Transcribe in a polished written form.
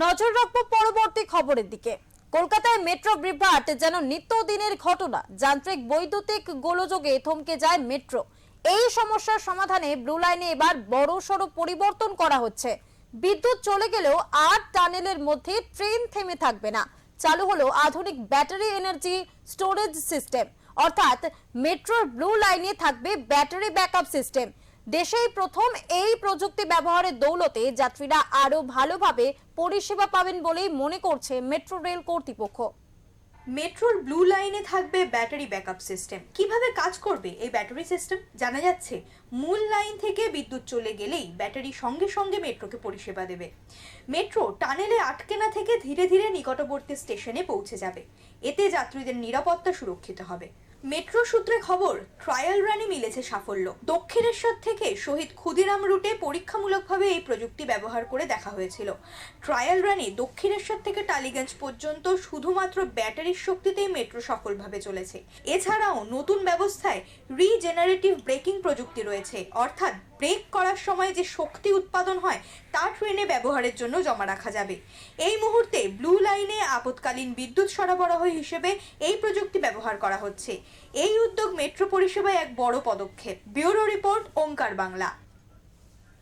নজর রাখবো পরবর্তী খবরের দিকে। কলকাতায় মেট্রো বিভ্রাট যেন নিত্যদিনের ঘটনা। যান্ত্রিক বৈদ্যুতিক গোলযোগে থমকে যায় মেট্রো। এই সমস্যার সমাধানে ব্লু লাইনে এবার বড়সড় পরিবর্তন করা হচ্ছে। বিদ্যুৎ চলে গেলেও ৮ টানেলের মধ্যে ট্রেন থেমে থাকবে না। চালু হলো আধুনিক ব্যাটারি এনার্জি স্টোরেজ সিস্টেম, অর্থাৎ মেট্রোর ব্লু লাইনে থাকবে ব্যাটারি ব্যাকআপ সিস্টেম। দেশেই প্রথম এই প্রযুক্তি ব্যবহারের দৌলতে যাত্রীরা আরো ভালোভাবে পরিষেবা পাবেন বলেই মনে করছে মেট্রো রেল কর্তৃপক্ষ। মেট্রোর ব্লু লাইনে থাকবে ব্যাটারি ব্যাকআপ সিস্টেম। কিভাবে কাজ করবে এই ব্যাটারি সিস্টেম জানা যাচ্ছে। মূল লাইন থেকে বিদ্যুৎ চলে গেলেই ব্যাটারি সঙ্গে সঙ্গে মেট্রোকে পরিষেবা দেবে। মেট্রো টানেলে আটকে না থেকে ধীরে ধীরে নিকটবর্তী স্টেশনে পৌঁছে যাবে। এতে যাত্রীদের নিরাপত্তা সুরক্ষিত হবে। মেট্রো সূত্রে খবর, ট্রায়াল রানে মিলেছে সাফল্য। দক্ষিণেশ্বর থেকে শহীদ ক্ষুদিরাম রুটে পরীক্ষামূলকভাবে এই প্রযুক্তি ব্যবহার করে দেখা হয়েছিল। ট্রায়াল রানে দক্ষিণেশ্বর থেকে টালিগঞ্জ পর্যন্ত শুধুমাত্র ব্যাটারির শক্তিতেই মেট্রো সফলভাবে চলেছে। এছাড়াও নতুন ব্যবস্থায় রিজেনারেটিভ ব্রেকিং প্রযুক্তি রয়েছে, অর্থাৎ ব্রেক করার সময় যে শক্তি উৎপাদন হয় তা ট্রেনে ব্যবহারের জন্য জমা রাখা যাবে। এই মুহূর্তে ব্লু লাইনে আপৎকালীন বিদ্যুৎ সরবরাহ হিসেবে এই প্রযুক্তি ব্যবহার করা হচ্ছে। এই উদ্যোগ মেট্রো পরিষেবায় এক বড় পদক্ষেপ। ব্যুরো রিপোর্ট, ওঙ্কার বাংলা।